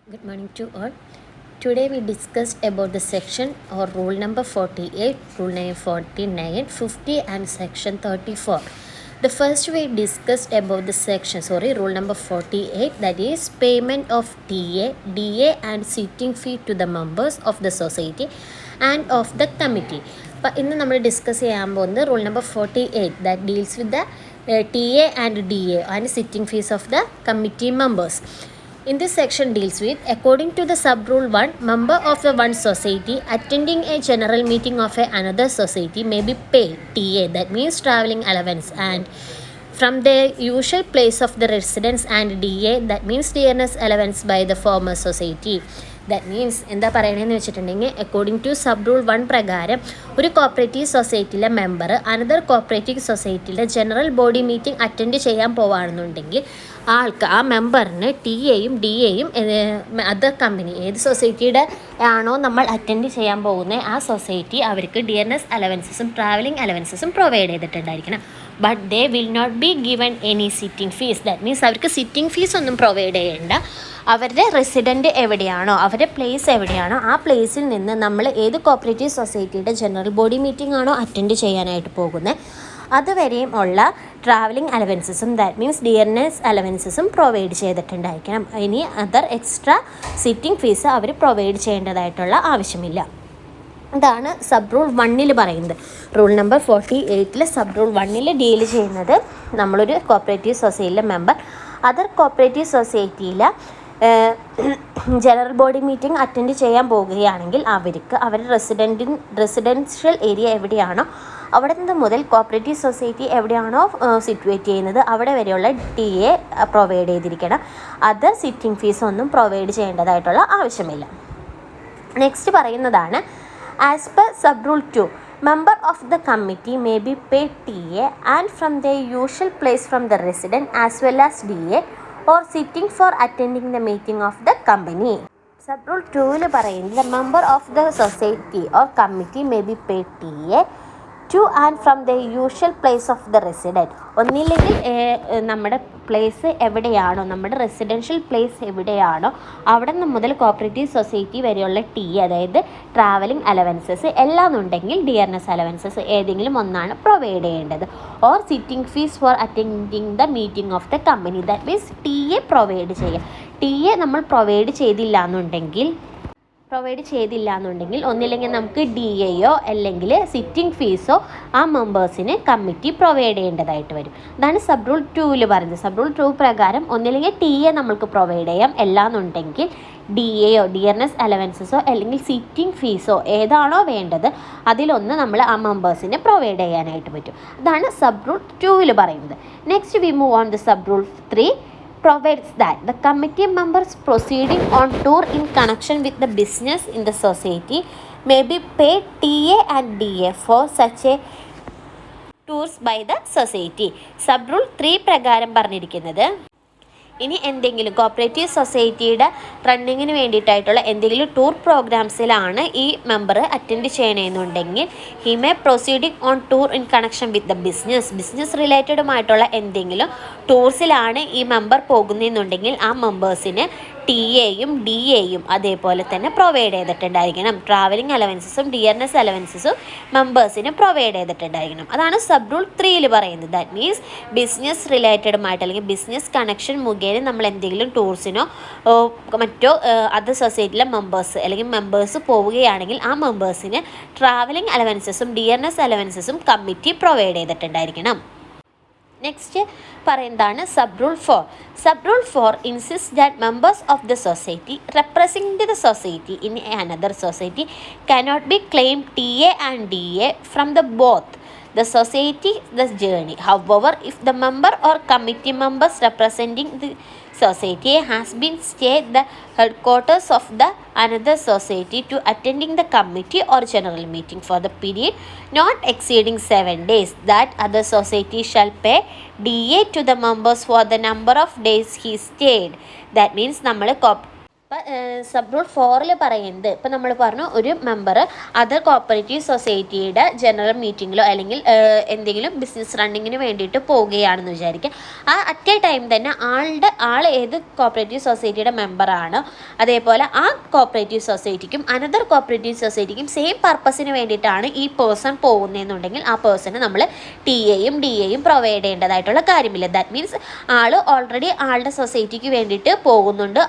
Good morning to all. Today we discussed about the section or rule number 48, rule number 49, 50 and section 34. The first we discussed about the section, rule number 48, that is payment of TA, DA and sitting fee to the members of the society and of the committee. But in the number discuss the rule number 48 that deals with the TA and DA and sitting fees of the committee members. In this section deals with, according to the sub-rule 1, member of the one society attending a general meeting of another society may be paid TA, that means travelling allowance, and from their usual place of the residence, and DA, that means dearness allowance by the former society. That means എന്താ പറയണതെന്ന് വെച്ചിട്ടുണ്ടെങ്കിൽ according to sub rule 1 പ്രകാരം ഒരു cooperative സൊസൈറ്റിയിലെ member another cooperative സൊസൈറ്റിയിലെ general body meeting attend ചെയ്യാൻ പോവുകയാണെന്നുണ്ടെങ്കിൽ ആ മെമ്പറിന് TA-യും DA-യും other company ഏത് സൊസൈറ്റിയുടെ ആണോ നമ്മൾ അറ്റൻഡ് ചെയ്യാൻ പോകുന്നത് ആ സൊസൈറ്റി അവർക്ക് ഡിയർനെസ് അലവൻസസും ട്രാവലിംഗ് അലവൻസസും പ്രൊവൈഡ് ചെയ്തിട്ടുണ്ടായിരിക്കണം. But they will not be given any sitting fees. That means അവർക്ക് സിറ്റിംഗ് ഫീസ് ഒന്നും പ്രൊവൈഡ് ചെയ്യേണ്ട. അവരുടെ റെസിഡൻറ്റ് എവിടെയാണോ അവരുടെ പ്ലേസ് എവിടെയാണോ ആ പ്ലേസിൽ നിന്ന് നമ്മൾ ഏത് കോപ്പറേറ്റീവ് സൊസൈറ്റിയുടെ ജനറൽ ബോഡി മീറ്റിംഗ് ആണോ അറ്റൻഡ് ചെയ്യാനായിട്ട് പോകുന്നത് അതുവരെയും ഉള്ള ട്രാവലിംഗ് അലവൻസസും ദാറ്റ് മീൻസ് ഡിയർനെസ് അലവൻസസും പ്രൊവൈഡ് ചെയ്തിട്ടുണ്ടായിരിക്കണം. ഇനി അതർ എക്സ്ട്രാ സിറ്റിംഗ് ഫീസ് അവർ പ്രൊവൈഡ് ചെയ്യേണ്ടതായിട്ടുള്ള ആവശ്യമില്ല. ഇതാണ് സബ് റൂൾ 1 പറയുന്നത്. Rule number 48 sub rule 1 deal ചെയ്യുന്നത് നമ്മളൊരു കോപ്പറേറ്റീവ് സൊസൈറ്റിയിലെ മെമ്പർ അതർ കോപ്പറേറ്റീവ് സൊസൈറ്റിയിൽ ജനറൽ ബോഡി മീറ്റിംഗ് അറ്റൻഡ് ചെയ്യാൻ പോകുകയാണെങ്കിൽ അവർക്ക് അവരുടെ റെസിഡൻഷ്യൽ ഏരിയ എവിടെയാണോ അവിടെ നിന്ന് മുതൽ കോപ്പറേറ്റീവ് സൊസൈറ്റി എവിടെയാണോ സിറ്റുവേറ്റ് ചെയ്യുന്നത് അവിടെ വരെയുള്ള TA പ്രൊവൈഡ് ചെയ്തിരിക്കണം. അതർ സിറ്റിംഗ് ഫീസ് ഒന്നും പ്രൊവൈഡ് ചെയ്യേണ്ടതായിട്ടുള്ള ആവശ്യമില്ല. നെക്സ്റ്റ് പറയുന്നതാണ് as per sub rule 2, member of the committee may be paid TA and from their usual place from the resident as well as DA or sitting for attending the meeting of the company. Sub rule 2 പറയുന്നത് the member of the society or committee may be paid TA to and from the usual place of the resident. ഒന്നില്ലെങ്കിൽ നമ്മുടെ place എവിടെയാണോ നമ്മുടെ residential place എവിടെയാണോ അവിടെ നിന്ന് മുതൽ cooperative society വരെയുള്ള അതായത് ട്രാവലിംഗ് അലവൻസസ് എല്ലാന്നുണ്ടെങ്കിൽ ഡിയർനെസ് അലവൻസസ് ഏതെങ്കിലും ഒന്നാണ് പ്രൊവൈഡ് ചെയ്യേണ്ടത്. Or sitting fees for attending the meeting of the company. That means TA provide ചെയ്യുക. TA നമ്മൾ പ്രൊവൈഡ് ചെയ്തില്ല എന്നുണ്ടെങ്കിൽ ഒന്നില്ലെങ്കിൽ നമുക്ക് DA-യോ അല്ലെങ്കിൽ സിറ്റിംഗ് ഫീസോ ആ മെമ്പേഴ്സിന് കമ്മിറ്റി പ്രൊവൈഡ് ചെയ്യേണ്ടതായിട്ട് വരും. അതാണ് സബ് റൂൾ 2 പറയുന്നത്. സബ് റൂൾ 2 പ്രകാരം ഒന്നില്ലെങ്കിൽ TA നമ്മൾക്ക് പ്രൊവൈഡ് ചെയ്യാം, എല്ലാന്നുണ്ടെങ്കിൽ DA-യോ ഡിയർനെസ് അലവൻസസോ അല്ലെങ്കിൽ സിറ്റിംഗ് ഫീസോ ഏതാണോ വേണ്ടത് അതിലൊന്ന് നമ്മൾ ആ മെമ്പേഴ്സിന് പ്രൊവൈഡ് ചെയ്യാനായിട്ട് പറ്റും. അതാണ് സബ് റൂൾ 2 പറയുന്നത്. Next we move on the sub rule 3 provides that the committee members proceeding on tour in connection with the business in the society may be paid TA and DA for such a tours by the society. Sub rule 3 പ്രകാരം പറഞ്ഞിരിക്കുന്നത് ഇനി എന്തെങ്കിലും cooperative സൊസൈറ്റിയുടെ റണ്ണിങ്ങിന് വേണ്ടിയിട്ടായിട്ടുള്ള എന്തെങ്കിലും tour പ്രോഗ്രാംസിലാണ് ഈ member attend ചെയ്യണമെന്നുണ്ടെങ്കിൽ he may proceeding on tour in connection with the business റിലേറ്റഡുമായിട്ടുള്ള എന്തെങ്കിലും ടൂർസിലാണ് ഈ മെമ്പർ പോകുന്നതെന്നുണ്ടെങ്കിൽ ആ മെമ്പേഴ്സിന് TA-യും DA-യും അതേപോലെ തന്നെ പ്രൊവൈഡ് ചെയ്തിട്ടുണ്ടായിരിക്കണം. ട്രാവലിംഗ് അലവൻസസും ഡിയർനെസ് അലവൻസസും മെമ്പേഴ്സിന് പ്രൊവൈഡ് ചെയ്തിട്ടുണ്ടായിരിക്കണം. അതാണ് സബ് റൂൾ 3 പറയുന്നത്. ദാറ്റ് മീൻസ് ബിസിനസ് റിലേറ്റഡുമായിട്ട് അല്ലെങ്കിൽ ബിസിനസ് കണക്ഷൻ മുഖേന നമ്മൾ എന്തെങ്കിലും ടൂർസിനോ മറ്റോ അതർ സൊസൈറ്റിയിലെ മെമ്പേഴ്സ് പോവുകയാണെങ്കിൽ ആ മെമ്പേഴ്സിന് ട്രാവലിംഗ് അലവൻസസും ഡിയർനെസ് അലവൻസസും കമ്മിറ്റി പ്രൊവൈഡ് ചെയ്തിട്ടുണ്ടായിരിക്കണം. നെക്സ്റ്റ് പറയുന്നതാണ് sub rule 4. Sub rule 4 insist that members of the society represent the society in another society cannot be claimed TA and DA from the both the society the journey. However, if the member or committee members representing the society has been stayed the headquarters of the another society to attending the committee or general meeting for the period not exceeding 7 days, that other society shall pay DA to the members for the number of days he stayed. That means നമ്മൾ അപ്പം sub rule 4 പറയുന്നത്, ഇപ്പം നമ്മൾ പറഞ്ഞു ഒരു member other cooperative സൊസൈറ്റിയുടെ general മീറ്റിങ്ങിലോ അല്ലെങ്കിൽ എന്തെങ്കിലും ബിസിനസ് റണ്ണിങ്ങിന് വേണ്ടിയിട്ട് പോവുകയാണെന്ന് വിചാരിക്കുക. ആ അറ്റ് എ ടൈം തന്നെ ആൾ ഏത് കോപ്പറേറ്റീവ് സൊസൈറ്റിയുടെ മെമ്പറാണോ അതേപോലെ ആ കോപ്പറേറ്റീവ് സൊസൈറ്റിക്കും അനദർ കോപ്പറേറ്റീവ് സൊസൈറ്റിക്കും സെയിം പർപ്പസിന് വേണ്ടിയിട്ടാണ് ഈ പേഴ്സൺ പോകുന്നതെന്നുണ്ടെങ്കിൽ ആ പേഴ്സണ് നമ്മൾ ടിഎയും ഡിഎയും പ്രൊവൈഡ് ചെയ്യേണ്ടതായിട്ടുള്ള കാര്യമില്ല. ദാറ്റ് മീൻസ് ആൾ ഓൾറെഡി ആളുടെ സൊസൈറ്റിക്ക് വേണ്ടിയിട്ട് പോകുന്നുണ്ട്,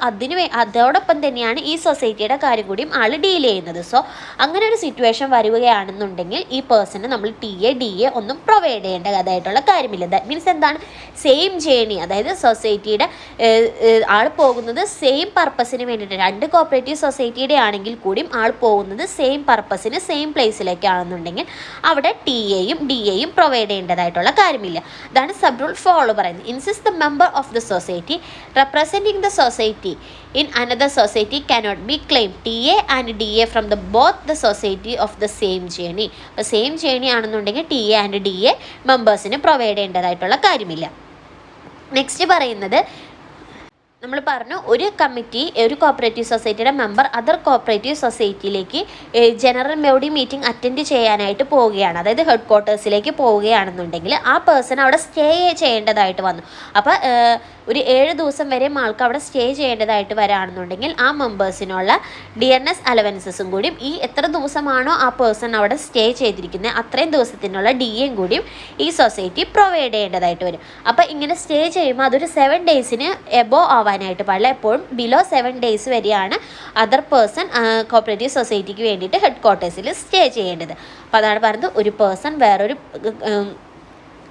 അതോടൊപ്പം തന്നെയാണ് ഈ സൊസൈറ്റിയുടെ കാര്യം കൂടിയും ആൾ ഡീൽ ചെയ്യുന്നത്. സോ അങ്ങനെ ഒരു സിറ്റുവേഷൻ വരികയാണെന്നുണ്ടെങ്കിൽ ഈ പേഴ്സണ് നമ്മൾ ടിഎ ഒന്നും പ്രൊവൈഡ് ചെയ്യേണ്ടതായിട്ടുള്ള കാര്യമില്ല. ദാറ്റ് മീൻസ് എന്താണ്, സെയിം ജേണി, അതായത് സൊസൈറ്റിയുടെ ആൾ പോകുന്നത് സെയിം പർപ്പസിന് വേണ്ടിയിട്ട്, രണ്ട് കോപ്പറേറ്റീവ് സൊസൈറ്റിയുടെ ആണെങ്കിൽ കൂടിയും ആൾ പോകുന്നത് സെയിം പർപ്പസിന് സെയിം പ്ലേസിലേക്കാണെന്നുണ്ടെങ്കിൽ അവിടെ ടിഎയും ഡിഎയും പ്രൊവൈഡ് ചെയ്യേണ്ടതായിട്ടുള്ള കാര്യമില്ല. അതാണ് സബ് റൂൾ 4 പറയുന്നത്. Insist the member of the society representing the society in another society cannot be claimed TA and DA from the both the society of the same journey. അപ്പോൾ same journey ആണെന്നുണ്ടെങ്കിൽ TA and DA മെമ്പേഴ്സിന് provide ചെയ്യേണ്ടതായിട്ടുള്ള കാര്യമില്ല. Next പറയുന്നത്, നമ്മൾ പറഞ്ഞു ഒരു committee ഒരു cooperative സൊസൈറ്റിയുടെ member other cooperative സൊസൈറ്റിയിലേക്ക് ജനറൽ ബോഡി മീറ്റിംഗ് അറ്റൻഡ് ചെയ്യാനായിട്ട് പോവുകയാണ്, അതായത് ഹെഡ് ക്വാർട്ടേഴ്സിലേക്ക് പോവുകയാണെന്നുണ്ടെങ്കിൽ ആ പേഴ്സൺ അവിടെ സ്റ്റേ ചെയ്യേണ്ടതായിട്ട് വന്നു. അപ്പോൾ ഒരു 7 ദിവസം വരെ ആൾക്ക് അവിടെ സ്റ്റേ ചെയ്യേണ്ടതായിട്ട് വരാണെന്നുണ്ടെങ്കിൽ ആ മെമ്പേഴ്സിനുള്ള ഡിയർനെസ് അലവൻസസും കൂടിയും ഈ എത്ര ദിവസമാണോ ആ പേഴ്സൺ അവിടെ സ്റ്റേ ചെയ്തിരിക്കുന്നത് അത്രയും ദിവസത്തിനുള്ള ഡിഎയും കൂടിയും ഈ സൊസൈറ്റി പ്രൊവൈഡ് ചെയ്യേണ്ടതായിട്ട് വരും. അപ്പോൾ ഇങ്ങനെ സ്റ്റേ ചെയ്യുമ്പോൾ അതൊരു 7 ഡേയ്സിന് എബോ ആവാനായിട്ട് പാടില്ല. എപ്പോഴും ബിലോ 7 ഡേയ്സ് വരെയാണ് അതർ പേഴ്സൺ കോപ്പറേറ്റീവ് സൊസൈറ്റിക്ക് വേണ്ടിയിട്ട് ഹെഡ് ക്വാർട്ടേഴ്സിൽ സ്റ്റേ ചെയ്യേണ്ടത്. അപ്പോൾ അതാണ് പറയുന്നത്, ഒരു പേഴ്സൺ വേറൊരു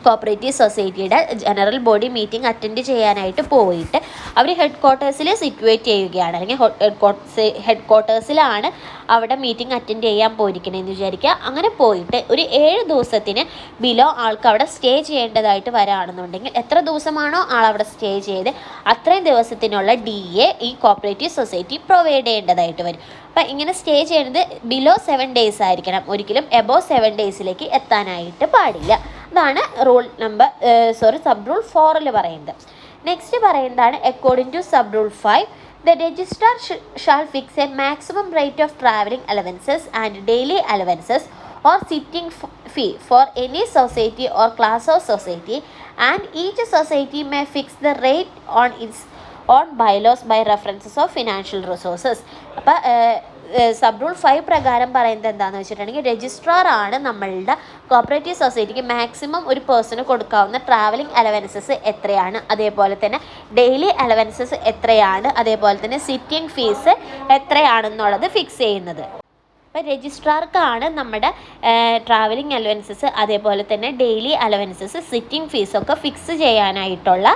കോപ്പറേറ്റീവ് സൊസൈറ്റിയുടെ ജനറൽ ബോഡി മീറ്റിംഗ് അറ്റൻഡ് ചെയ്യാനായിട്ട് പോയിട്ട് അവർ ഹെഡ് ക്വാർട്ടേഴ്സിൽ സിറ്റുവേറ്റ് ചെയ്യുകയാണ്, അല്ലെങ്കിൽ ഹെഡ് ക്വാർട്ടേഴ്സിലാണ് അവിടെ മീറ്റിംഗ് അറ്റൻഡ് ചെയ്യാൻ പോയിരിക്കണമെന്ന് വിചാരിക്കുക. അങ്ങനെ പോയിട്ട് ഒരു 7 ദിവസത്തിന് ബിലോ ആൾക്ക് അവിടെ സ്റ്റേ ചെയ്യേണ്ടതായിട്ട് വരാണെന്നുണ്ടെങ്കിൽ എത്ര ദിവസമാണോ ആളവിടെ സ്റ്റേ ചെയ്ത് അത്രയും ദിവസത്തിനുള്ള DA ഈ കോപ്പറേറ്റീവ് സൊസൈറ്റി പ്രൊവൈഡ് ചെയ്യേണ്ടതായിട്ട് വരും. അപ്പം ഇങ്ങനെ സ്റ്റേ ചെയ്യുന്നത് ബിലോ 7 ഡേയ്സ് ആയിരിക്കണം, ഒരിക്കലും എബോ 7 ഡേയ്സിലേക്ക് എത്താനായിട്ട് പാടില്ല. അതാണ് സബ് റൂൾ 4 പറയുന്നത്. നെക്സ്റ്റ് പറയുന്നതാണ് according to sub rule 5 the registrar shall fix a maximum rate of travelling allowances and daily allowances or sitting fee for any society or class of society, and each society may fix the rate on its own bylaws by references of financial resources. അപ്പോൾ sub rule 5 പ്രകാരം പറയുന്നത് എന്താണെന്ന് വെച്ചിട്ടുണ്ടെങ്കിൽ registrar ആണ് നമ്മളുടെ cooperative സൊസൈറ്റിക്ക് maximum ഒരു person കൊടുക്കാവുന്ന ട്രാവലിംഗ് അലവൻസസ് എത്രയാണ്, അതേപോലെ തന്നെ ഡെയിലി അലവൻസസ് എത്രയാണ്, അതേപോലെ തന്നെ സിറ്റിംഗ് ഫീസ് എത്രയാണെന്നുള്ളത് ഫിക്സ് ചെയ്യുന്നത്. അപ്പോൾ രജിസ്ട്രാർക്കാണ് നമ്മുടെ ട്രാവലിംഗ് അലവൻസസ് അതേപോലെ തന്നെ ഡെയിലി അലവൻസസ് സിറ്റിംഗ് ഫീസൊക്കെ ഫിക്സ് ചെയ്യാനായിട്ടുള്ള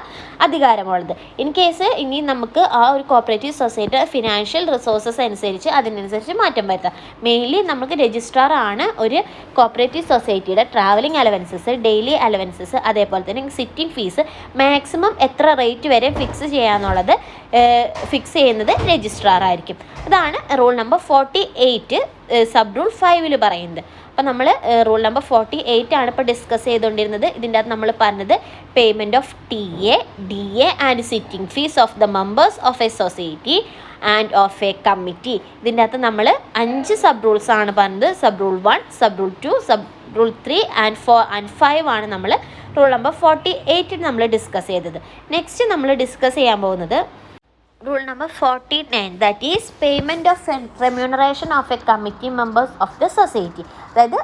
അധികാരമുള്ളത്. ഇൻ കേസ് ഇനി നമുക്ക് ആ ഒരു കോപ്പറേറ്റീവ് സൊസൈറ്റി ഫിനാൻഷ്യൽ റിസോഴ്സസ് അനുസരിച്ച് അതിനനുസരിച്ച് മാറ്റം വരുത്താം. മെയിൻലി നമുക്ക് രജിസ്ട്രാർ ആണ് ഒരു കോപ്പറേറ്റീവ് സൊസൈറ്റിയുടെ ട്രാവലിംഗ് അലവൻസസ് ഡെയിലി അലവൻസസ് അതേപോലെ തന്നെ സിറ്റിംഗ് ഫീസ് മാക്സിമം എത്ര റേറ്റ് വരെ ഫിക്സ് ചെയ്യാന്നുള്ളത് ഫിക്സ് ചെയ്യുന്നത് രജിസ്ട്രാർ ആയിരിക്കും. അതാണ് റൂൾ നമ്പർ 48 സബ് റൂൾ 5 പറയുന്നത്. അപ്പോൾ നമ്മൾ റൂൾ നമ്പർ 48 ആണ് ഇപ്പോൾ ഡിസ്കസ് ചെയ്തുകൊണ്ടിരുന്നത്. ഇതിൻ്റെ അകത്ത് നമ്മൾ പറഞ്ഞത് payment of TA, DA and sitting fees of the members of A society and of a committee. ഇതിൻ്റെ അകത്ത് നമ്മൾ 5 സബ് റൂൾസ് ആണ് പറഞ്ഞത്. Sub rule 1, sub rule 2, sub rule 3 and 4 and 5 ആണ് നമ്മൾ റൂൾ നമ്പർ 48 നമ്മൾ ഡിസ്കസ് ചെയ്തത്. നെക്സ്റ്റ് നമ്മൾ ഡിസ്കസ് ചെയ്യാൻ പോകുന്നത് rule number 49, that is payment of remuneration of a committee members of the society. അതായത്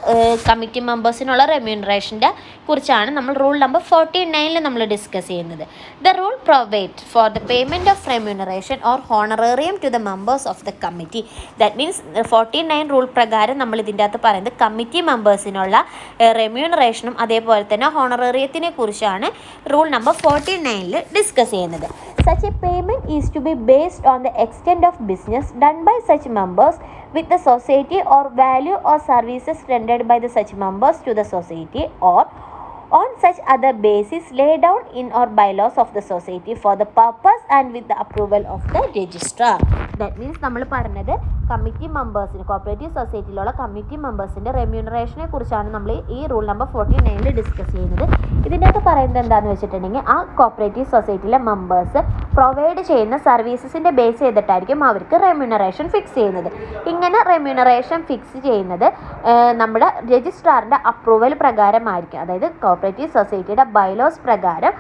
കമ്മിറ്റി മെമ്പേഴ്സിനുള്ള റെമ്യൂണറേഷൻ്റെ കുറിച്ചാണ് നമ്മൾ റൂൾ നമ്പർ 49 നമ്മൾ ഡിസ്കസ് ചെയ്യുന്നത്. The rule provide for the payment of remuneration or honorarium to the members of the committee. That means 49 rule പ്രകാരം നമ്മൾ ഇതിൻ്റെ അകത്ത് പറയുന്നത് കമ്മിറ്റി മെമ്പേഴ്സിനുള്ള റെമ്യൂണറേഷനും അതേപോലെ തന്നെ ഹോണറേറിയത്തിനെ കുറിച്ചാണ് റൂൾ നമ്പർ 49 ഡിസ്കസ് ചെയ്യുന്നത്. Such a payment is to be based on the extent of business done by such members with the society or value or services rendered by the such members to the society or on such other basis laid down in or bylaws of the society for the purpose and with the approval of the registrar. That means നമ്മൾ പറഞ്ഞത് committee മെമ്പേഴ്സിന് cooperative സൊസൈറ്റിയിലുള്ള committee മെമ്പേഴ്സിൻ്റെ റെമ്യൂണറേഷനെ കുറിച്ചാണ് നമ്മൾ ഈ rule number 49 discuss ചെയ്യുന്നത്. ഇതിൻ്റെ അകത്ത് പറയുന്നത് എന്താണെന്ന് വെച്ചിട്ടുണ്ടെങ്കിൽ ആ കോപ്പറേറ്റീവ് സൊസൈറ്റിയിലെ മെമ്പേഴ്സ് പ്രൊവൈഡ് ചെയ്യുന്ന സർവീസസിൻ്റെ ബേസ് ചെയ്തിട്ടായിരിക്കും അവർക്ക് റെമ്യൂണറേഷൻ ഫിക്സ് ചെയ്യുന്നത്. ഇങ്ങനെ റെമ്യൂണറേഷൻ ഫിക്സ് ചെയ്യുന്നത് നമ്മുടെ രജിസ്ട്രാറിൻ്റെ അപ്രൂവൽ പ്രകാരമായിരിക്കും. അതായത് കോപ്പറേറ്റീവ് സൊസൈറ്റിയുടെ ബൈലോസ് പ്രകാരം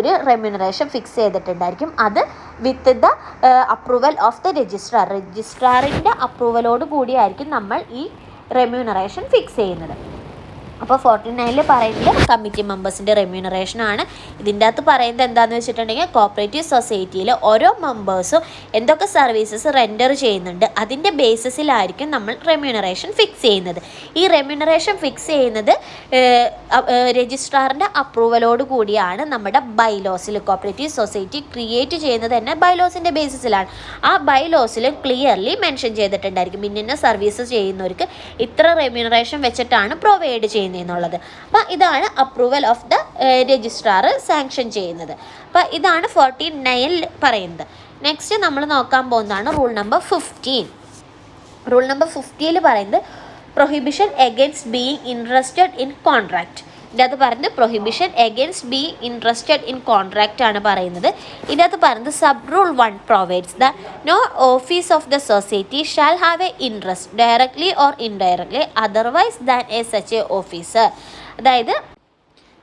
ഒരു റെമ്യൂണറേഷൻ ഫിക്സ് ചെയ്തിട്ടുണ്ടായിരിക്കും. അത് with the approval of the രജിസ്ട്രാറിൻ്റെ അപ്രൂവലോട് കൂടിയായിരിക്കും നമ്മൾ ഈ റെമ്യൂണറേഷൻ ഫിക്സ് ചെയ്യുന്നത്. അപ്പോൾ 49 പറയുന്നത് കമ്മിറ്റി മെമ്പേഴ്സിൻ്റെ റെമ്യൂണറേഷനാണ്. ഇതിൻ്റെ അകത്ത് പറയുന്നത് എന്താണെന്ന് വെച്ചിട്ടുണ്ടെങ്കിൽ കോപ്പറേറ്റീവ് സൊസൈറ്റിയിൽ ഓരോ മെമ്പേഴ്സും എന്തൊക്കെ സർവീസസ് റെൻഡർ ചെയ്യുന്നുണ്ട് അതിൻ്റെ ബേസിസിലായിരിക്കും നമ്മൾ റെമ്യൂണറേഷൻ ഫിക്സ് ചെയ്യുന്നത്. ഈ റെമ്യൂണറേഷൻ ഫിക്സ് ചെയ്യുന്നത് രജിസ്ട്രാറിൻ്റെ അപ്രൂവലോട് കൂടിയാണ് നമ്മുടെ ബൈലോസിൽ. കോപ്പറേറ്റീവ് സൊസൈറ്റി ക്രിയേറ്റ് ചെയ്യുന്നത് തന്നെ ബൈലോസിൻ്റെ ബേസിസിലാണ്. ആ ബൈലോസിൽ ക്ലിയർലി മെൻഷൻ ചെയ്തിട്ടുണ്ടായിരിക്കും ഇന്ന സർവീസസ് ചെയ്യുന്നവർക്ക് ഇത്ര റെമ്യൂണറേഷൻ വെച്ചിട്ടാണ് പ്രൊവൈഡ് ചെയ്യുന്നത് എന്നുള്ളത്. അപ്പോൾ ഇതാണ് approval of the registrar sanction ചെയ്യുന്നത്. അപ്പോൾ ഇതാണ് 49 പറയുന്നത്. നെക്സ്റ്റ് നമ്മൾ നോക്കാൻ പോകുന്നതാണ് റൂൾ നമ്പർ 15. റൂൾ നമ്പർ 50 പറയുന്നത് prohibition against being interested in contract. ഇതിനകത്ത് പറയുന്നത് prohibition against being interested in contract ആണ് പറയുന്നത്. ഇതിനകത്ത് പറയുന്നത് sub rule 1 provides the no office of the society shall have a interest directly or indirectly otherwise than a such a officer. അതായത്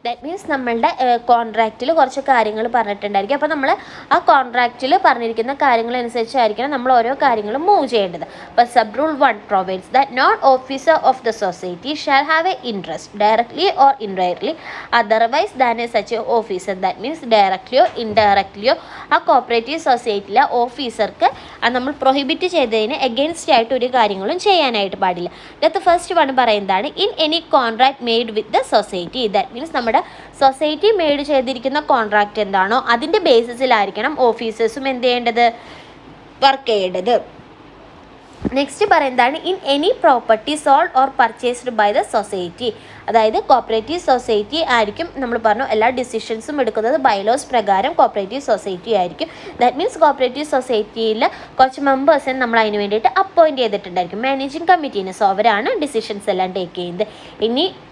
that means നമ്മളുടെ കോൺട്രാക്റ്റിൽ കുറച്ച് കാര്യങ്ങൾ പറഞ്ഞിട്ടുണ്ടായിരിക്കും. അപ്പോൾ നമ്മൾ ആ കോൺട്രാക്റ്റിൽ പറഞ്ഞിരിക്കുന്ന കാര്യങ്ങളനുസരിച്ചായിരിക്കണം നമ്മൾ ഓരോ കാര്യങ്ങളും മൂവ് ചെയ്യേണ്ടത്. അപ്പോൾ sub rule 1 provides that non officer of the society shall have a interest directly or indirectly otherwise than a such a officer. That means ഡയറക്ട്ലിയോ ഇൻഡയറക്ട്ലിയോ ആ കോപ്പറേറ്റീവ് സൊസൈറ്റിയിലെ ഓഫീസർക്ക് നമ്മൾ പ്രൊഹിബിറ്റ് ചെയ്തതിന് എഗെയിൻസ്റ്റ് ആയിട്ട് ഒരു കാര്യങ്ങളും ചെയ്യാനായിട്ട് പാടില്ല. ഇതിനകത്ത് ഫസ്റ്റ് വൺ പറയുന്നതാണ് in any contract made with the society. That means നമ്മുടെ സൊസൈറ്റി മെയ്ഡ് ചെയ്തിരിക്കുന്ന കോൺട്രാക്റ്റ് എന്താണോ അതിൻ്റെ ബേസിസിലായിരിക്കണം ഓഫീസേഴ്സും എന്ത് ചെയ്യേണ്ടത്, വർക്ക് ചെയ്യേണ്ടത്. നെക്സ്റ്റ് പറയുന്നതാണ് in any property sold or purchased by the society. അതായത് കോപ്പറേറ്റീവ് സൊസൈറ്റി ആയിരിക്കും നമ്മൾ പറഞ്ഞു എല്ലാ ഡിസിഷൻസും എടുക്കുന്നത് ബൈലോസ് പ്രകാരം കോപ്പറേറ്റീവ് സൊസൈറ്റി ആയിരിക്കും. ദാറ്റ് മീൻസ് കോപ്പറേറ്റീവ് സൊസൈറ്റിയിൽ കുറച്ച് മെമ്പേഴ്സിനെ നമ്മൾ അതിന് വേണ്ടിയിട്ട് അപ്പോയിൻറ്റ് ചെയ്തിട്ടുണ്ടായിരിക്കും മാനേജിങ് കമ്മിറ്റീനെ. സോ അവരാണ് ഡിസിഷൻസ് എല്ലാം ടേക്ക് ചെയ്യുന്നത്.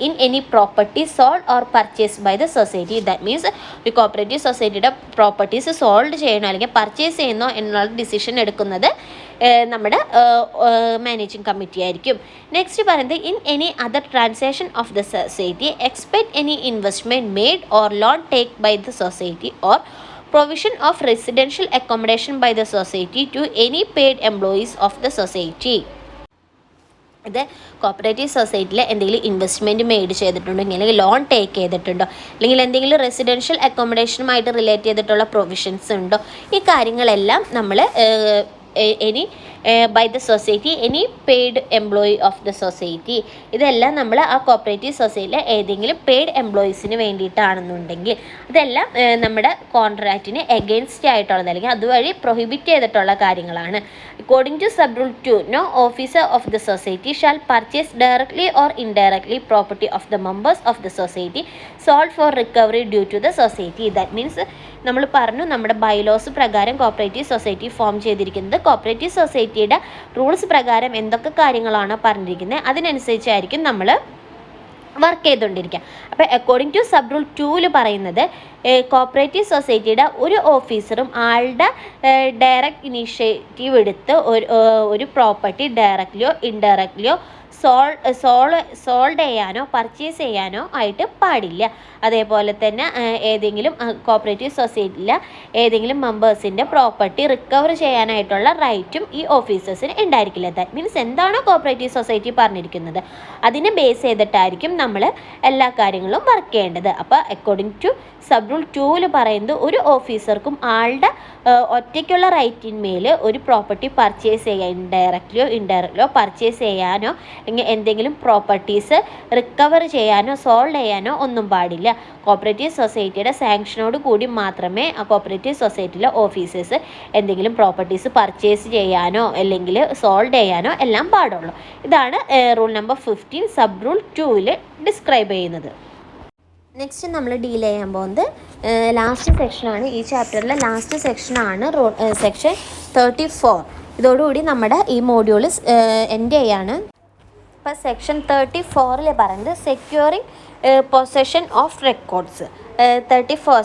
In any property sold or purchased by the society. That means ഒരു കോപ്പറേറ്റീവ് സൊസൈറ്റിയുടെ പ്രോപ്പർട്ടീസ് സോൾഡ് ചെയ്യണോ അല്ലെങ്കിൽ പർച്ചേസ് ചെയ്യുന്നോ എന്നുള്ള ഡിസിഷൻ എടുക്കുന്നത് നമ്മുടെ മാനേജിങ് കമ്മിറ്റി ആയിരിക്കും. നെക്സ്റ്റ് പറയുന്നത് in any other transaction of the society expect any investment made or loan take by the society or provision of residential accommodation by the society to any paid employees of the society. ഇത് cooperative സൊസൈറ്റിയിൽ എന്തെങ്കിലും investment made ചെയ്തിട്ടുണ്ടെങ്കിൽ അല്ലെങ്കിൽ loan take ചെയ്തിട്ടുണ്ടോ അല്ലെങ്കിൽ എന്തെങ്കിലും residential അക്കോമഡേഷനുമായിട്ട് relate ചെയ്തിട്ടുള്ള പ്രൊവിഷൻസ് ഉണ്ടോ, ഈ കാര്യങ്ങളെല്ലാം നമ്മൾ any by the society any paid employee of the society, ഇതെല്ലാം നമ്മൾ ആ കോപ്പറേറ്റീവ് സൊസൈറ്റിയിലെ ഏതെങ്കിലും പെയ്ഡ് എംപ്ലോയീസിന് വേണ്ടിയിട്ടാണെന്നുണ്ടെങ്കിൽ ഇതെല്ലാം നമ്മുടെ കോൺട്രാക്റ്റിന് എഗെയിൻസ്റ്റ് ആയിട്ടുള്ളത് അല്ലെങ്കിൽ അതുവഴി പ്രൊഹിബിറ്റ് ചെയ്തിട്ടുള്ള കാര്യങ്ങളാണ്. According to sub rule 2 no officer of the society shall purchase directly or indirectly property of the members of the society sold for recovery due to the society. That means നമ്മൾ പറഞ്ഞു നമ്മുടെ bylaws പ്രകാരം cooperative society form ചെയ്തിരിക്കുന്നത് cooperative സൊസൈറ്റിയുടെ rules പ്രകാരം എന്തൊക്കെ കാര്യങ്ങളാണ് പറഞ്ഞിരിക്കുന്നത് അതിനനുസരിച്ചായിരിക്കും നമ്മൾ വർക്ക് ചെയ്തുകൊണ്ടിരിക്കുക. അപ്പോൾ അക്കോർഡിംഗ് ടു സബ് റൂൾ 2 പറയുന്നത് കോപ്പറേറ്റീവ് സൊസൈറ്റിയുടെ ഒരു ഓഫീസറും ആളുടെ ഡയറക്റ്റ് ഇനീഷ്യേറ്റീവ് എടുത്ത് ഒരു പ്രോപ്പർട്ടി ഡയറക്റ്റ്ലിയോ ഇൻഡയറക്റ്റ്ലിയോ സോൾഡ് ചെയ്യാനോ പർച്ചേസ് ചെയ്യാനോ ആയിട്ട് പാടില്ല. അതേപോലെ തന്നെ ഏതെങ്കിലും കോപ്പറേറ്റീവ് സൊസൈറ്റിയിലെ ഏതെങ്കിലും മെമ്പേഴ്സിൻ്റെ പ്രോപ്പർട്ടി റിക്കവർ ചെയ്യാനായിട്ടുള്ള റൈറ്റും ഈ ഓഫീസേഴ്സിന് ഉണ്ടായിരിക്കില്ല. ദാറ്റ് മീൻസ് എന്താണോ കോപ്പറേറ്റീവ് സൊസൈറ്റി പറഞ്ഞിരിക്കുന്നത് അതിനെ ബേസ് ചെയ്തിട്ടായിരിക്കും നമ്മൾ എല്ലാ കാര്യങ്ങളും വർക്ക് ചെയ്യേണ്ടത്. അപ്പോൾ അക്കോർഡിംഗ് ടു സബ് റൂൾ 2 പറയുന്നത് ഒരു ഓഫീസർക്കും ആളുടെ ഒറ്റയ്ക്കുള്ള റൈറ്റിന്മേൽ ഒരു പ്രോപ്പർട്ടി പർച്ചേസ് ചെയ്യാൻ ഇൻഡയറക്റ്റ്ലിയോ പർച്ചേസ് ചെയ്യാനോ അല്ലെങ്കിൽ എന്തെങ്കിലും പ്രോപ്പർട്ടീസ് റിക്കവർ ചെയ്യാനോ സോൾവ് ചെയ്യാനോ ഒന്നും പാടില്ല. കോപ്പറേറ്റീവ് സൊസൈറ്റിയുടെ സാങ്ഷനോട് കൂടി മാത്രമേ ആ കോപ്പറേറ്റീവ് സൊസൈറ്റിയിലെ ഓഫീസേഴ്സ് എന്തെങ്കിലും പ്രോപ്പർട്ടീസ് പർച്ചേസ് ചെയ്യാനോ അല്ലെങ്കിൽ സോൾവ് ചെയ്യാനോ എല്ലാം പാടുള്ളൂ. ഇതാണ് rule number 15 sub rule 2 describe ചെയ്യുന്നത്. നെക്സ്റ്റ് നമ്മൾ ഡീൽ ചെയ്യാൻ പോകുന്നത് ലാസ്റ്റ് സെക്ഷനാണ്. ഈ ചാപ്റ്ററിലെ ലാസ്റ്റ് സെക്ഷനാണ് സെക്ഷൻ 34. ഇതോടുകൂടി നമ്മുടെ ഈ മോഡ്യൂൾ എൻഡ് ചെയ്യാണ്. ഇപ്പോൾ സെക്ഷൻ 34 പറയുന്നത് securing possession of records.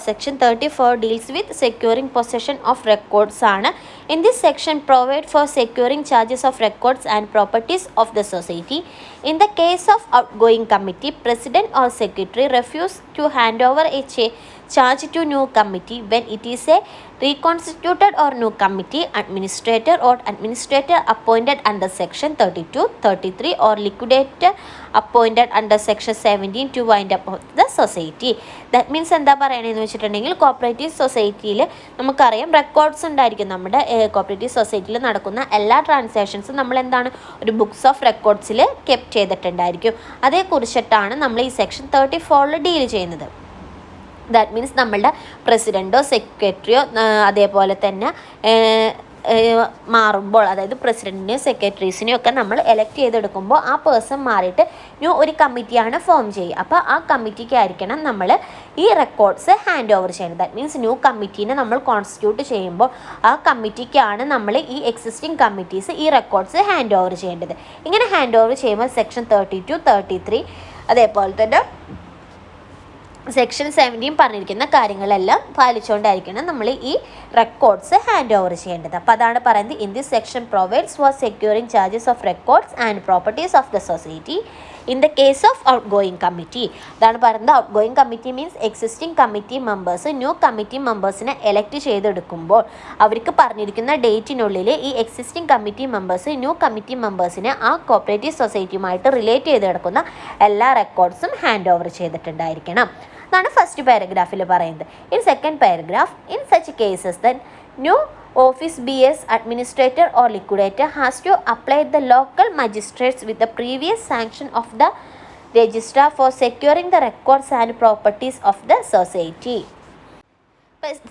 Section 34 deals with securing possession of records ആണ്. In this section provide for securing charges of records and properties of the society. In the case of outgoing committee, president or secretary refuse to hand over a charge to new committee when it is a reconstituted or new committee, administrator or administrator appointed under section 32, 33 or liquidator appointed under section 17 to wind up the society. That means എന്താ പറയണതെന്ന് വെച്ചിട്ടുണ്ടെങ്കിൽ cooperative സൊസൈറ്റിയിൽ നമുക്കറിയാം records ഉണ്ടായിരിക്കും. നമ്മുടെ cooperative സൊസൈറ്റിയിൽ നടക്കുന്ന എല്ലാ ട്രാൻസാക്ഷൻസും നമ്മൾ എന്താണ് ഒരു ബുക്സ് ഓഫ് റെക്കോർഡ്സിൽ കെപ്റ്റ് ചെയ്തിട്ടുണ്ടായിരിക്കും. അതേക്കുറിച്ചിട്ടാണ് നമ്മൾ ഈ സെക്ഷൻ 34 ഡീൽ ചെയ്യുന്നത്. ദാറ്റ് മീൻസ് നമ്മളുടെ പ്രസിഡൻറ്റോ സെക്രട്ടറിയോ അതേപോലെ തന്നെ മാറുമ്പോൾ, അതായത് പ്രസിഡൻറ്റിനെയോ സെക്രട്ടറീസിനെയോ ഒക്കെ നമ്മൾ എലക്ട് ചെയ്തെടുക്കുമ്പോൾ ആ പേഴ്സൺ മാറിയിട്ട് ന്യൂ ഒരു കമ്മിറ്റിയാണ് ഫോം ചെയ്യുക. അപ്പോൾ ആ കമ്മിറ്റിക്കായിരിക്കണം നമ്മൾ ഈ റെക്കോർഡ്സ് ഹാൻഡ് ഓവർ ചെയ്യുന്നത്. ദാറ്റ് മീൻസ് ന്യൂ കമ്മിറ്റീനെ നമ്മൾ കോൺസ്റ്റിറ്റ്യൂട്ട് ചെയ്യുമ്പോൾ ആ കമ്മിറ്റിക്കാണ് നമ്മൾ ഈ എക്സിസ്റ്റിംഗ് കമ്മിറ്റീസ് ഈ റെക്കോർഡ്സ് ഹാൻഡ് ഓവർ ചെയ്യേണ്ടത്. ഇങ്ങനെ ഹാൻഡ് ഓവർ ചെയ്യുമ്പോൾ സെക്ഷൻ 32, 33 അതേപോലെ തന്നെ സെക്ഷൻ 17 പറഞ്ഞിരിക്കുന്ന കാര്യങ്ങളെല്ലാം പാലിച്ചുകൊണ്ടായിരിക്കണം നമ്മൾ ഈ റെക്കോർഡ്സ് ഹാൻഡ് ഓവർ ചെയ്യേണ്ടത്. അപ്പോൾ അതാണ് പറയുന്നത് in this section provides for securing charges of records and properties of the society in the case of outgoing committee. അതാണ് പറയുന്നത് outgoing committee means existing committee members new committee മെമ്പേഴ്സിനെ elect ചെയ്തെടുക്കുമ്പോൾ അവർക്ക് പറഞ്ഞിരിക്കുന്ന ഡേറ്റിനുള്ളിൽ ഈ existing committee members new committee മെമ്പേഴ്സിനെ ആ കോപ്പറേറ്റീവ് സൊസൈറ്റിയുമായിട്ട് റിലേറ്റ് ചെയ്ത് കിടക്കുന്ന എല്ലാ റെക്കോർഡ്സും ഹാൻഡ് ഓവർ ചെയ്തിട്ടുണ്ടായിരിക്കണം. എന്നാണ് ഫസ്റ്റ് പാരഗ്രാഫിൽ പറയുന്നത്. In second paragraph, in such cases then new office BS administrator or liquidator has to apply the local magistrates with the previous sanction of the registrar for securing the records and properties of the society.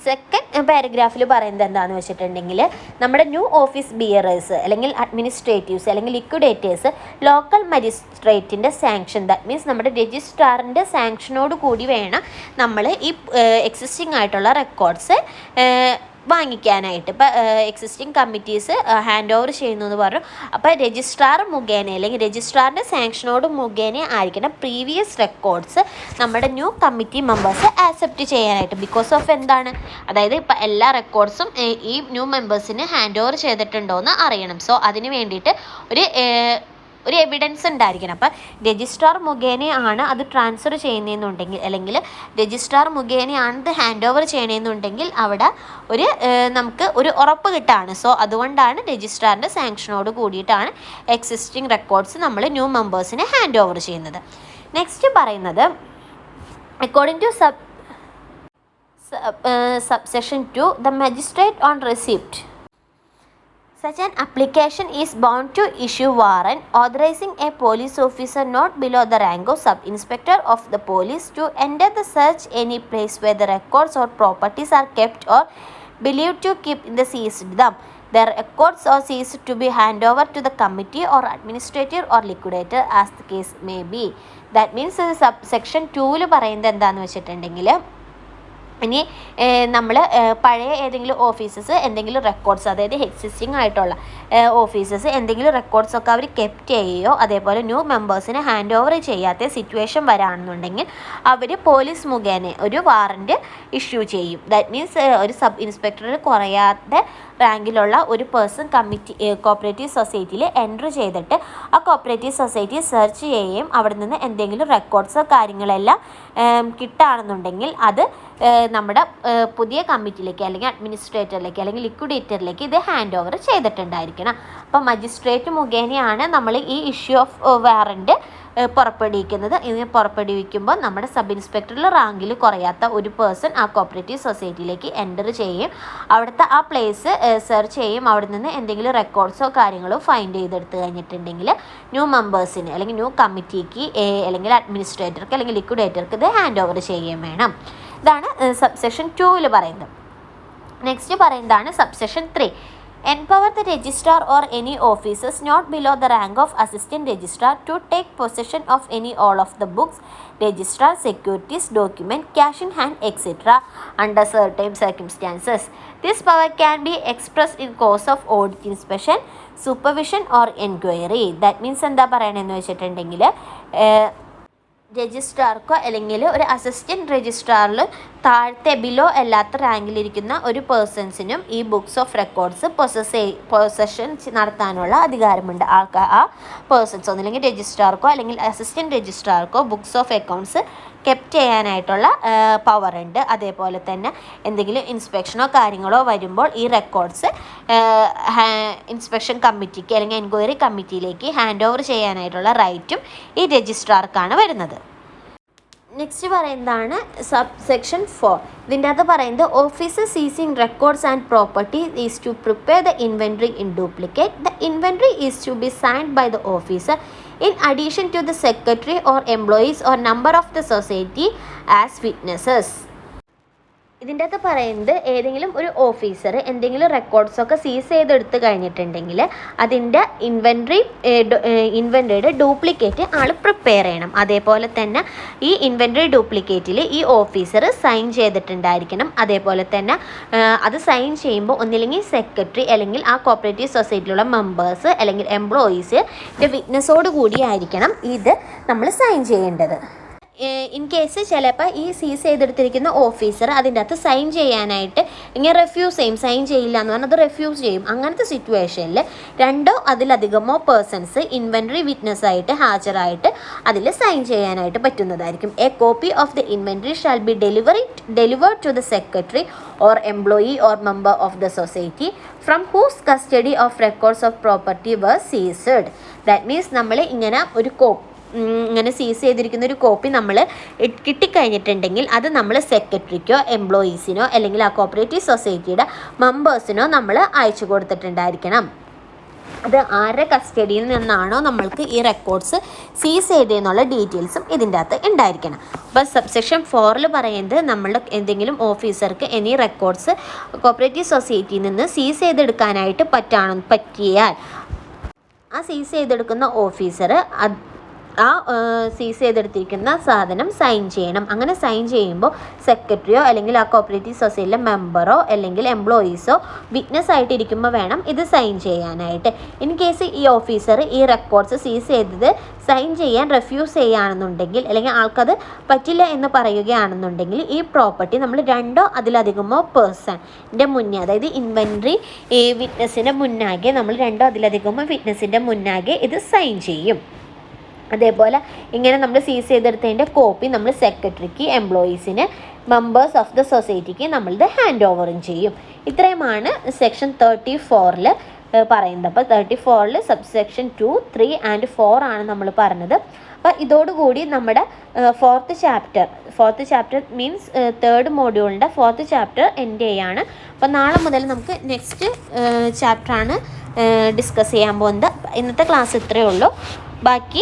Second പാരഗ്രാഫിൽ പറയുന്നത് എന്താണെന്ന് വെച്ചിട്ടുണ്ടെങ്കിൽ നമ്മുടെ new office bearers അല്ലെങ്കിൽ administratives അല്ലെങ്കിൽ liquidators local മജിസ്ട്രേറ്റിൻ്റെ sanction, that means നമ്മുടെ രജിസ്ട്രാറിൻ്റെ സാങ്ഷനോട് കൂടി വേണം നമ്മൾ ഈ എക്സിസ്റ്റിംഗ് ആയിട്ടുള്ള റെക്കോർഡ്സ് വാങ്ങിക്കാനായിട്ട്. ഇപ്പോൾ എക്സിസ്റ്റിംഗ് കമ്മിറ്റീസ് ഹാൻഡ് ഓവർ ചെയ്യുന്നു എന്ന് പറഞ്ഞു. അപ്പോൾ രജിസ്ട്രാർ മുഖേന അല്ലെങ്കിൽ രജിസ്ട്രാറിൻ്റെ സാങ്ഷനോട് മുഖേന ആയിരിക്കണം പ്രീവിയസ് റെക്കോർഡ്സ് നമ്മുടെ ന്യൂ കമ്മിറ്റി മെമ്പേഴ്സ് ആക്സെപ്റ്റ് ചെയ്യാനായിട്ട്. ബിക്കോസ് ഓഫ് എന്താണ്, അതായത് ഇപ്പോൾ എല്ലാ റെക്കോർഡ്സും ഈ ന്യൂ മെമ്പേഴ്സിന് ഹാൻഡ് ഓവർ ചെയ്തിട്ടുണ്ടോ എന്ന് അറിയണം. സോ അതിന് വേണ്ടിയിട്ട് ഒരു എവിഡൻസ് ഉണ്ടായിരിക്കണം. അപ്പം രജിസ്ട്രാർ മുഖേനയാണ് അത് ട്രാൻസ്ഫർ ചെയ്യുന്നതെന്നുണ്ടെങ്കിൽ അല്ലെങ്കിൽ രജിസ്ട്രാർ മുഖേനയാണ് ഇത് ഹാൻഡ് ഓവർ ചെയ്യണമെന്നുണ്ടെങ്കിൽ അവിടെ നമുക്ക് ഒരു ഉറപ്പ് കിട്ടാണ്. സോ അതുകൊണ്ടാണ് രജിസ്ട്രാറിൻ്റെ സാങ്ഷനോട് കൂടിയിട്ടാണ് എക്സിസ്റ്റിംഗ് റെക്കോർഡ്സ് നമ്മൾ ന്യൂ മെമ്പേഴ്സിനെ ഹാൻഡ് ഓവർ ചെയ്യുന്നത്. നെക്സ്റ്റ് പറയുന്നത് according to subsection 2, the magistrate on receipt such an application is bound to issue warrant authorizing a police officer not below the rank of sub-inspector of the police to enter the search any place where the records or properties are kept or believed to keep in the seized them. The records are seized to be handed over to the committee or administrator or liquidator as the case may be. That means subsection 2 പറയുന്നത് എന്താണെന്ന് വെച്ചിട്ടുണ്ടെങ്കിൽ ഇനി നമ്മൾ പഴയ ഏതെങ്കിലും offices എന്തെങ്കിലും records, അതായത് existing ആയിട്ടുള്ള ഓഫീസസ് എന്തെങ്കിലും റെക്കോർഡ്സൊക്കെ അവർ കെപ്റ്റ് ചെയ്യുകയോ അതേപോലെ ന്യൂ മെമ്പേഴ്സിനെ ഹാൻഡ് ഓവർ ചെയ്യാത്ത സിറ്റുവേഷൻ വരാണെന്നുണ്ടെങ്കിൽ അവർ പോലീസ് മുഖേന ഒരു വാറൻറ്റ് ഇഷ്യൂ ചെയ്യും. ദാറ്റ് മീൻസ് ഒരു സബ് ഇൻസ്പെക്ടറിൽ കുറയാതെ റാങ്കിലുള്ള ഒരു പേഴ്സൺ കോപ്പറേറ്റീവ് സൊസൈറ്റിയിൽ എൻറ്റർ ചെയ്തിട്ട് ആ കോപ്പറേറ്റീവ് സൊസൈറ്റി സെർച്ച് ചെയ്യുകയും അവിടെ നിന്ന് എന്തെങ്കിലും റെക്കോർഡ്സോ കാര്യങ്ങളെല്ലാം കിട്ടുകയാണെന്നുണ്ടെങ്കിൽ അത് നമ്മുടെ പുതിയ കമ്മിറ്റിയിലേക്ക് അല്ലെങ്കിൽ അഡ്മിനിസ്ട്രേറ്ററിലേക്ക് അല്ലെങ്കിൽ ലിക്വിഡേറ്ററിലേക്ക് ഇത് ഹാൻഡ് ഓവർ ചെയ്തിട്ടുണ്ടായിരിക്കണം. അപ്പോൾ മജിസ്ട്രേറ്റ് മുഖേനയാണ് നമ്മൾ ഈ ഇഷ്യൂ ഓഫ് വാറൻറ്റ് പുറപ്പെടുവിക്കുന്നത്. ഇതിനെ പുറപ്പെടുവിക്കുമ്പോൾ നമ്മുടെ സബ് ഇൻസ്പെക്ടറിൽ റാങ്കിൽ കുറയാത്ത ഒരു പേഴ്സൺ ആ കോപ്പറേറ്റീവ് സൊസൈറ്റിയിലേക്ക് എൻ്റർ ചെയ്യും, അവിടുത്തെ ആ പ്ലേസ് സെർച്ച് ചെയ്യും, അവിടെ നിന്ന് എന്തെങ്കിലും റെക്കോർഡ്സോ കാര്യങ്ങളോ ഫൈൻഡ് ചെയ്തെടുത്ത് കഴിഞ്ഞിട്ടുണ്ടെങ്കിൽ ന്യൂ മെമ്പേഴ്സിന് അല്ലെങ്കിൽ ന്യൂ കമ്മിറ്റിക്ക് അല്ലെങ്കിൽ അഡ്മിനിസ്ട്രേറ്റർക്ക് അല്ലെങ്കിൽ ലിക്വിഡേറ്റർക്ക് ഇത് ഹാൻഡ് ഓവർ ചെയ്യുകയും വേണം. ഇതാണ് സബ്സെക്ഷൻ 2 പറയുന്നത്. നെക്സ്റ്റ് പറയുന്നതാണ് subsection 3. Empower the registrar or any officers not below the rank of assistant registrar to take possession of any all of the books, registrar, securities, document, cash in hand, etc. under certain circumstances. This power can be expressed in course of audit, inspection, supervision or inquiry. That means എന്താ പറയണമെന്ന് വെച്ചിട്ടുണ്ടെങ്കിൽ രജിസ്ട്രാർക്കോ അല്ലെങ്കിൽ ഒരു assistant രജിസ്ട്രാറിൽ താഴത്തെ below അല്ലാത്ത റാങ്കിലിരിക്കുന്ന ഒരു പേഴ്സൺസിനും ഈ books of records possession നടത്താനുള്ള അധികാരമുണ്ട്. ആ പേഴ്സൺസ് ഒന്നില്ലെങ്കിൽ രജിസ്ട്രാർക്കോ അല്ലെങ്കിൽ അസിസ്റ്റൻറ്റ് രജിസ്ട്രാർക്കോ ബുക്സ് ഓഫ് അക്കൗണ്ട്സ് കെപ്റ്റ് ചെയ്യാനായിട്ടുള്ള പവർ ഉണ്ട്. അതേപോലെ തന്നെ എന്തെങ്കിലും ഇൻസ്പെക്ഷനോ കാര്യങ്ങളോ വരുമ്പോൾ ഈ റെക്കോർഡ്സ് ഇൻസ്പെക്ഷൻ കമ്മിറ്റിക്ക് അല്ലെങ്കിൽ എൻക്വയറി കമ്മിറ്റിയിലേക്ക് ഹാൻഡ് ഓവർ ചെയ്യാനായിട്ടുള്ള റൈറ്റും ഈ രജിസ്ട്രാർക്കാണ് വരുന്നത്. നെക്സ്റ്റ് പറയുന്നതാണ് സെക്ഷൻ 4. ഇതിൻ്റെ അകത്ത് പറയുന്നത് officer seizing records and property is to prepare the inventory in duplicate. The inventory is to be signed by the officer in addition to the secretary or employees or number of the society as witnesses. ഇതിൻ്റെ അകത്ത് പറയുന്നത് ഏതെങ്കിലും ഒരു officer എന്തെങ്കിലും റെക്കോർഡ്സൊക്കെ സീസ് ചെയ്തെടുത്ത് കഴിഞ്ഞിട്ടുണ്ടെങ്കിൽ അതിൻ്റെ ഇൻവെൻട്രിയുടെ ഡ്യൂപ്ലിക്കേറ്റ് ആൾ പ്രിപ്പയർ ചെയ്യണം. അതേപോലെ തന്നെ ഈ ഇൻവെൻട്രി ഡ്യൂപ്ലിക്കേറ്റിൽ ഈ ഓഫീസർ സൈൻ ചെയ്തിട്ടുണ്ടായിരിക്കണം. അതേപോലെ തന്നെ അത് സൈൻ ചെയ്യുമ്പോൾ ഒന്നില്ലെങ്കിൽ സെക്രട്ടറി അല്ലെങ്കിൽ ആ കോപ്പറേറ്റീവ് സൊസൈറ്റിയിലുള്ള മെമ്പേഴ്സ് അല്ലെങ്കിൽ എംപ്ലോയീസ് വിറ്റ്നസ്സോട് കൂടിയായിരിക്കണം ഇത് നമ്മൾ സൈൻ ചെയ്യേണ്ടത്. ഇൻ കേസ് ചിലപ്പോൾ ഈ സീസ് ചെയ്തെടുത്തിരിക്കുന്ന ഓഫീസർ അതിൻ്റെ അകത്ത് സൈൻ ചെയ്യാനായിട്ട് ഇങ്ങനെ റെഫ്യൂസ് ചെയ്യും, സൈൻ ചെയ്യില്ല എന്ന് പറഞ്ഞാൽ അത് റെഫ്യൂസ് ചെയ്യും. അങ്ങനത്തെ സിറ്റുവേഷനിൽ രണ്ടോ അതിലധികമോ പേഴ്സൺസ് ഇൻവെൻട്രി വിറ്റ്നസ് ആയിട്ട് ഹാജരായിട്ട് അതിൽ സൈൻ ചെയ്യാനായിട്ട് പറ്റുന്നതായിരിക്കും. A copy of the inventory shall be delivered to the secretary or employee or member of the society from whose custody of records of property were seized. That means നമ്മൾ ഇങ്ങനെ സീസ് ചെയ്തിരിക്കുന്ന ഒരു copy നമ്മൾ കിട്ടിക്കഴിഞ്ഞിട്ടുണ്ടെങ്കിൽ അത് നമ്മൾ സെക്രട്ടറിക്കോ എംപ്ലോയീസിനോ അല്ലെങ്കിൽ ആ കോപ്പറേറ്റീവ് സൊസൈറ്റിയുടെ മെമ്പേഴ്സിനോ നമ്മൾ അയച്ചു കൊടുത്തിട്ടുണ്ടായിരിക്കണം. അത് ആരുടെ കസ്റ്റഡിയിൽ നിന്നാണോ നമ്മൾക്ക് ഈ റെക്കോർഡ്സ് സീസ് ചെയ്തതെന്നുള്ള ഡീറ്റെയിൽസും ഇതിൻ്റെ അകത്ത് ഉണ്ടായിരിക്കണം. അപ്പോൾ സബ്സെക്ഷൻ 4 പറയുന്നത് നമ്മളുടെ എന്തെങ്കിലും ഓഫീസർക്ക് എനി റെക്കോർഡ്സ് കോപ്പറേറ്റീവ് സൊസൈറ്റിയിൽ നിന്ന് സീസ് ചെയ്തെടുക്കാനായിട്ട് പറ്റിയാൽ ആ സീസ് ചെയ്തെടുക്കുന്ന ഓഫീസർ ആ സീസ് ചെയ്തെടുത്തിരിക്കുന്ന സാധനം സൈൻ ചെയ്യണം. അങ്ങനെ സൈൻ ചെയ്യുമ്പോൾ സെക്രട്ടറിയോ അല്ലെങ്കിൽ ആ കോപ്പറേറ്റീവ് സൊസൈറ്റിയിലെ മെമ്പറോ അല്ലെങ്കിൽ എംപ്ലോയീസോ വിറ്റ്നസ് ആയിട്ടിരിക്കുമ്പോൾ വേണം ഇത് സൈൻ ചെയ്യാനായിട്ട്. ഇൻ കേസ് ഈ ഓഫീസർ ഈ റെക്കോർഡ്സ് സീസ് ചെയ്തത് സൈൻ ചെയ്യാൻ റെഫ്യൂസ് ചെയ്യുകയാണെന്നുണ്ടെങ്കിൽ അല്ലെങ്കിൽ ആൾക്കത് പറ്റില്ല എന്ന് പറയുകയാണെന്നുണ്ടെങ്കിൽ ഈ പ്രോപ്പർട്ടി നമ്മൾ രണ്ടോ അതിലധികമോ പേഴ്സണിൻ്റെ മുന്നേ, അതായത് ഇൻവെൻട്രി വിറ്റ്നസിൻ്റെ മുന്നാകെ നമ്മൾ രണ്ടോ അതിലധികമോ വിറ്റ്നസിൻ്റെ മുന്നാകെ ഇത് സൈൻ ചെയ്യും. അതേപോലെ ഇങ്ങനെ നമ്മൾ സീസ് ചെയ്തെടുത്തതിൻ്റെ കോപ്പി നമ്മൾ സെക്രട്ടറിക്ക്, എംപ്ലോയീസിന്, മെമ്പേഴ്സ് ഓഫ് ദ സൊസൈറ്റിക്ക് നമ്മളിത് ഹാൻഡ് ഓവറും ചെയ്യും. ഇത്രയുമാണ് സെക്ഷൻ 34 പറയുന്നത്. അപ്പോൾ 34 സബ്സെക്ഷൻ 2, 3 and 4 ആണ് നമ്മൾ പറഞ്ഞത്. അപ്പോൾ ഇതോടുകൂടി നമ്മുടെ fourth chapter means 3rd മോഡ്യൂളിൻ്റെ 4th chapter end ചെയ്യാണ്. അപ്പോൾ നാളെ മുതൽ നമുക്ക് നെക്സ്റ്റ് ചാപ്റ്ററാണ് ഡിസ്കസ് ചെയ്യാൻ പോകുന്നത്. ഇന്നത്തെ ക്ലാസ് ഇത്രയേ ഉള്ളൂ. ബാക്കി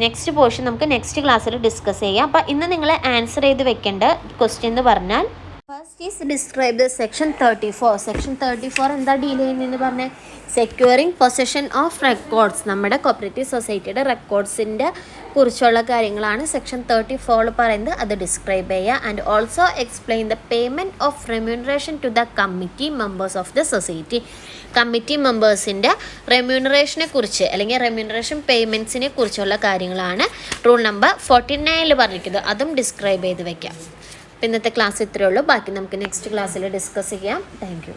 നെക്സ്റ്റ് പോർഷൻ നമുക്ക് നെക്സ്റ്റ് ക്ലാസ്സിൽ ഡിസ്കസ് ചെയ്യാം. അപ്പോൾ ഇന്ന് നിങ്ങൾ ആൻസർ ചെയ്ത് വെക്കേണ്ട ക്വസ്റ്റ്യൻ എന്ന് പറഞ്ഞാൽ first is describe the section 34. Section 34 എന്താ ഡീൽ ചെയ്യുന്നതെന്ന് പറഞ്ഞാൽ സെക്യൂറിങ് പൊസഷൻ ഓഫ് റെക്കോർഡ്സ്, നമ്മുടെ കോപ്പറേറ്റീവ് സൊസൈറ്റിയുടെ റെക്കോർഡ്സിൻ്റെ കുറിച്ചുള്ള കാര്യങ്ങളാണ് സെക്ഷൻ 34 പറയുന്നത്. അത് ഡിസ്ക്രൈബ് ചെയ്യുക. And also explain the payment of remuneration to the committee members of the society. Committee മെമ്പേഴ്സിൻ്റെ റെമ്യൂണറേഷനെ കുറിച്ച് അല്ലെങ്കിൽ റെമ്യൂണറേഷൻ പേയ്മെൻറ്റ്സിനെ കുറിച്ചുള്ള കാര്യങ്ങളാണ് റൂൾ നമ്പർ 49 പറഞ്ഞിരിക്കുന്നത്. അതും ഡിസ്ക്രൈബ് ചെയ്ത് വയ്ക്കാം. ഇന്നത്തെ ക്ലാസ് ഇത്രയേ ഉള്ളൂ. ബാക്കി നമുക്ക് നെക്സ്റ്റ് ക്ലാസ്സിൽ ഡിസ്കസ് ചെയ്യാം. Thank you.